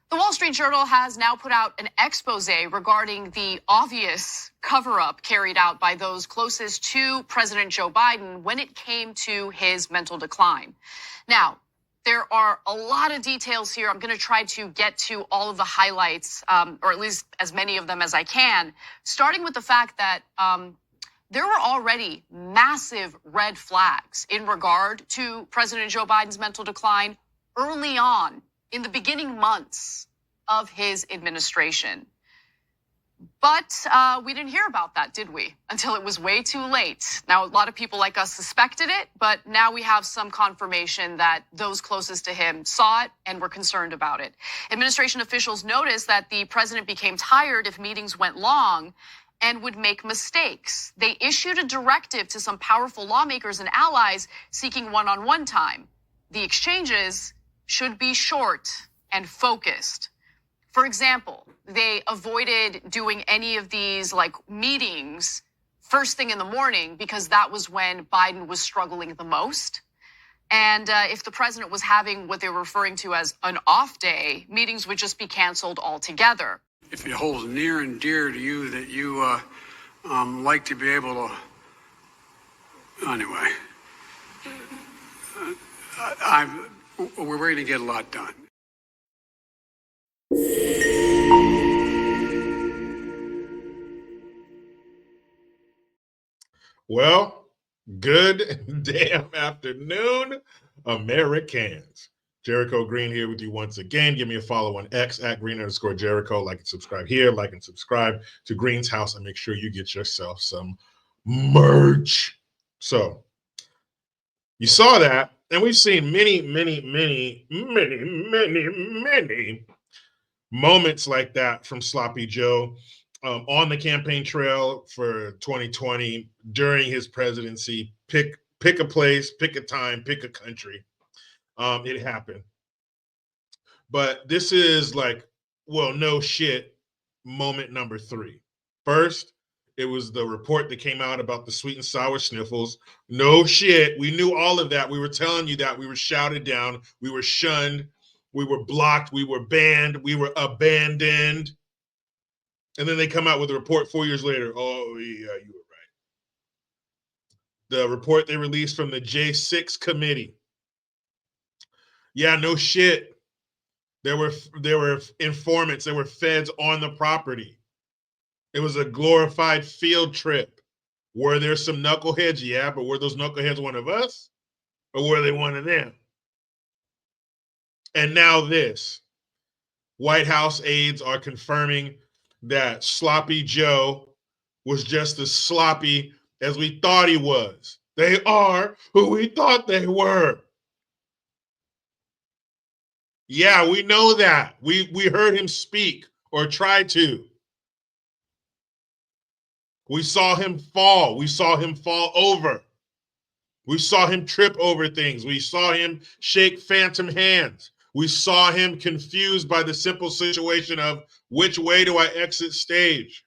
The Wall Street Journal has now put out an expose regarding the obvious cover-up carried out by those closest to President Joe Biden when it came to his mental decline. Now, there are a lot of details here. I'm going to try to get to all of the highlights, or at least as many of them as I can, starting with the fact that there were already massive red flags in regard to President Joe Biden's mental decline early on in the beginning months of his administration. But we didn't hear about that, did we? Until it was way too late. Now, a lot of people like us suspected it, but now we have some confirmation that those closest to him saw it and were concerned about it. Administration officials noticed that the president became tired if meetings went long and would make mistakes. They issued a directive to some powerful lawmakers and allies seeking one-on-one time. The exchanges should be short and focused. For example, they avoided doing any of these meetings first thing in the morning because that was when Biden was struggling the most. And if the president was having what they were referring to as an off day, meetings would just be canceled altogether. If it holds near and dear to you that you like to be able to, anyway, we're going to get a lot done. Well, good damn afternoon, Americans. Jericho Green here with you once again. Give me a follow on X at Green_Jericho. Like and subscribe here. Like and subscribe to Green's House and make sure you get yourself some merch. So you saw that, and we've seen many moments like that from Sloppy Joe on the campaign trail for 2020 during his presidency. Pick a place, pick a time, pick a country. It happened. But this is no shit moment number 3. First, it was the report that came out about the sweet and sour sniffles. No shit. We knew all of that. We were telling you that. We were shouted down. We were shunned. We were blocked. We were banned. We were abandoned. And then they come out with a report 4 years later. Oh, yeah, you were right. The report they released from the J6 committee. Yeah, no shit. There were informants. There were feds on the property. It was a glorified field trip. Were there some knuckleheads? Yeah, but were those knuckleheads one of us? Or were they one of them? And now this. White House aides are confirming that Sloppy Joe was just as sloppy as we thought he was. They are who we thought they were. Yeah, we know that. We heard him speak or try to. We saw him fall. We saw him fall over. We saw him trip over things. We saw him shake phantom hands. We saw him confused by the simple situation of which way do I exit stage?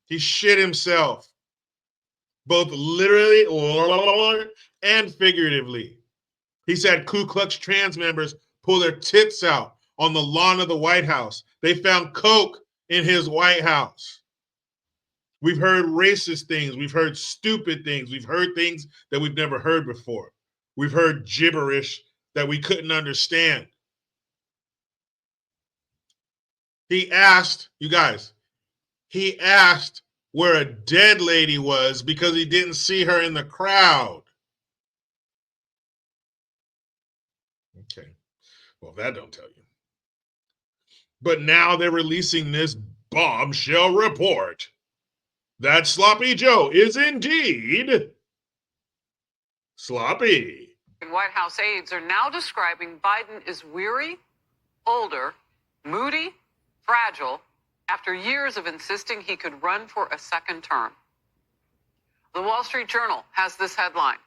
He shit himself, both literally and figuratively. He's had Ku Klux Klan members pull their tits out on the lawn of the White House. They found coke in his White House. We've heard racist things. We've heard stupid things. We've heard things that we've never heard before. We've heard gibberish that we couldn't understand. He asked, you guys, he asked where a dead lady was because he didn't see her in the crowd. Okay. Well, that don't tell you. But now they're releasing this bombshell report that Sloppy Joe is indeed sloppy. White House aides are now describing Biden as weary, older, moody, fragile, after years of insisting he could run for a second term. The Wall Street Journal has this headline: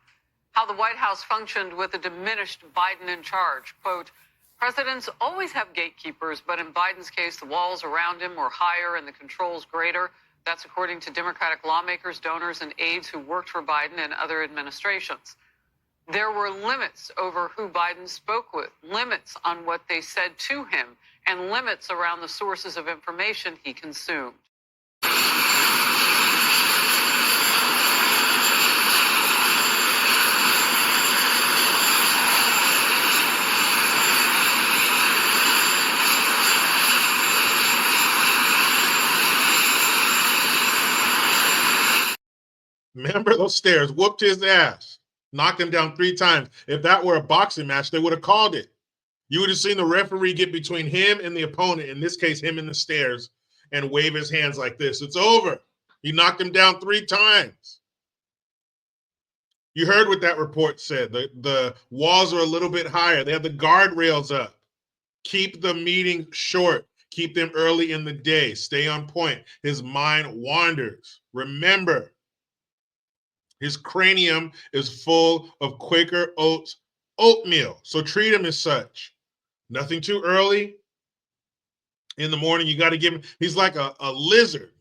how the White House functioned with a diminished Biden in charge. Quote, presidents always have gatekeepers, but in Biden's case, the walls around him were higher and the controls greater. That's according to Democratic lawmakers, donors, and aides who worked for Biden and other administrations. There were limits over who Biden spoke with, limits on what they said to him, and limits around the sources of information he consumed. Remember those stairs, whooped his ass, knocked him down 3 times. If that were a boxing match, they would have called it. You would have seen the referee get between him and the opponent, in this case, him and the stairs, and wave his hands like this. It's over. He knocked him down 3 times. You heard what that report said. The walls are a little bit higher. They have the guardrails up. Keep the meeting short. Keep them early in the day. Stay on point. His mind wanders. Remember, his cranium is full of Quaker Oats oatmeal. So treat him as such. Nothing too early. In the morning, you got to give him, he's like a lizard.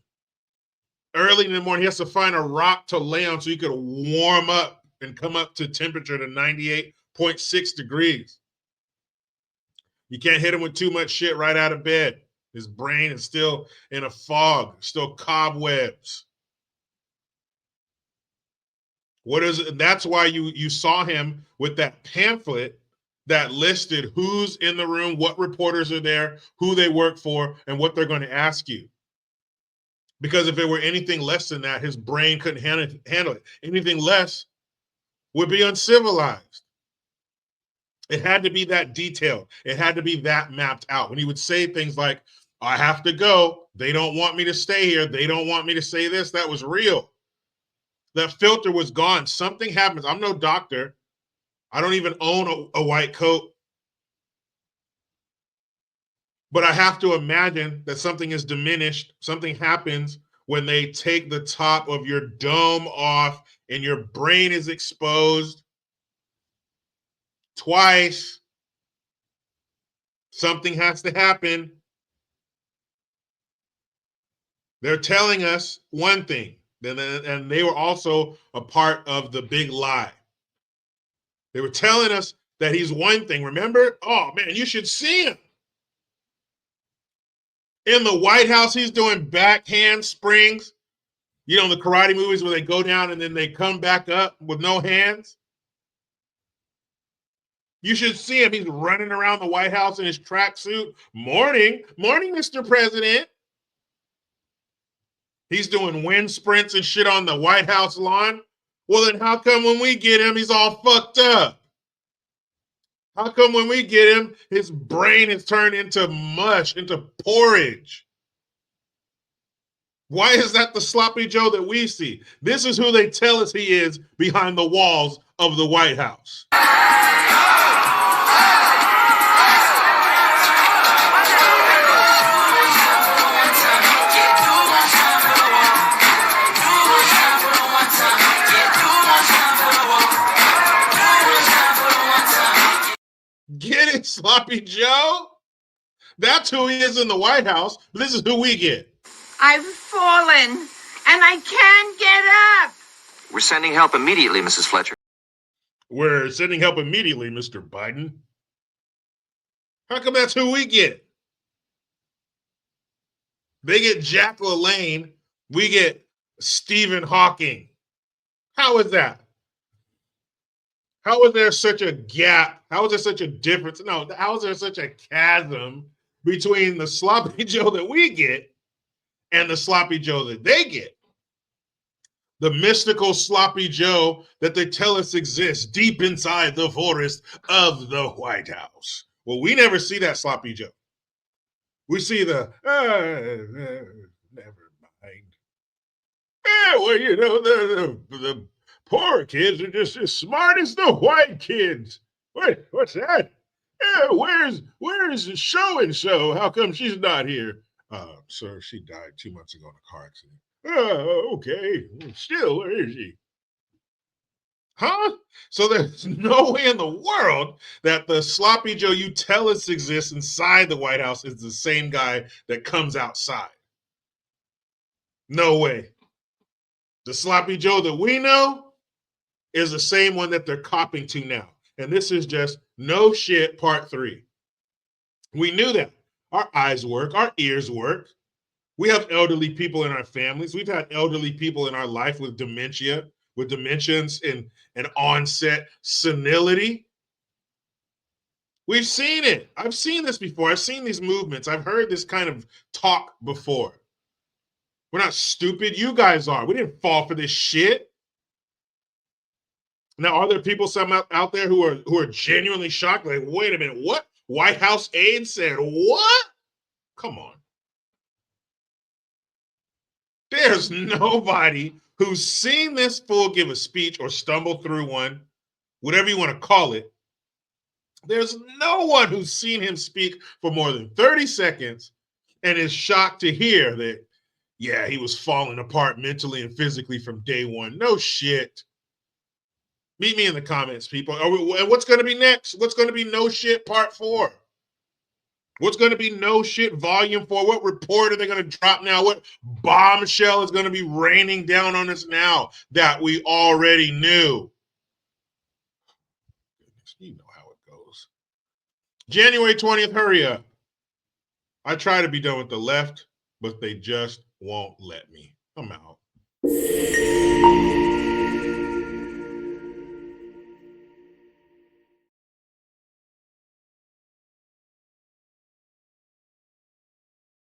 Early in the morning, he has to find a rock to lay on so he could warm up and come up to temperature to 98.6 degrees. You can't hit him with too much shit right out of bed. His brain is still in a fog, still cobwebs. What is it? That's why you saw him with that pamphlet that listed who's in the room, what reporters are there, who they work for, and what they're going to ask you. Because if it were anything less than that, his brain couldn't handle it. Anything less would be uncivilized. It had to be that detailed. It had to be that mapped out. When he would say things like, I have to go. They don't want me to stay here. They don't want me to say this. That was real. That filter was gone. Something happens. I'm no doctor. I don't even own a white coat. But I have to imagine that something is diminished. Something happens when they take the top of your dome off and your brain is exposed twice. Something has to happen. They're telling us one thing, and they were also a part of the big lie. They were telling us that he's one thing. Remember? Oh, man, you should see him. In the White House, he's doing backhand springs. You know, the karate movies where they go down and then they come back up with no hands. You should see him. He's running around the White House in his tracksuit. Morning, Mr. President. He's doing wind sprints and shit on the White House lawn. Well, then how come when we get him, he's all fucked up? How come when we get him, his brain is turned into mush, into porridge? Why is that the sloppy Joe that we see? This is who they tell us he is behind the walls of the White House. Get it, Sloppy Joe? That's who he is in the White House. This is who we get. I've fallen, and I can't get up. We're sending help immediately, Mrs. Fletcher. We're sending help immediately, Mr. Biden. How come that's who we get? They get Jack LaLanne. We get Stephen Hawking. How is that? How is there such a gap? How is there such a difference? No, how is there such a chasm between the Sloppy Joe that we get and the Sloppy Joe that they get? The mystical Sloppy Joe that they tell us exists deep inside the forest of the White House. Well, we never see that Sloppy Joe. We see the, never mind. Yeah, well, you know, the poor kids are just as smart as the white kids. What's that? Yeah, where's so-and-so? How come she's not here? Sir, she died 2 months ago in a car accident. Oh, okay. Still, where is she? Huh? So there's no way in the world that the Sloppy Joe you tell us exists inside the White House is the same guy that comes outside. No way. The Sloppy Joe that we know is the same one that they're copping to now. And this is just no shit part 3. We knew that. Our eyes work, our ears work. We have elderly people in our families. We've had elderly people in our life with dementia, with dementias and onset senility. We've seen it. I've seen this before. I've seen these movements. I've heard this kind of talk before. We're not stupid. You guys are. We didn't fall for this shit. Now, are there people out there who are genuinely shocked? Like, wait a minute, what? White House aide said what? Come on. There's nobody who's seen this fool give a speech or stumble through one, whatever you want to call it. There's no one who's seen him speak for more than 30 seconds and is shocked to hear that, yeah, he was falling apart mentally and physically from day one. No shit. Meet me in the comments, people. And what's going to be next? What's going to be no shit part 4? What's going to be no shit volume 4? What report are they going to drop now? What bombshell is going to be raining down on us now that we already knew? You know how it goes. January 20th, hurry up. I try to be done with the left, but they just won't let me. I'm out.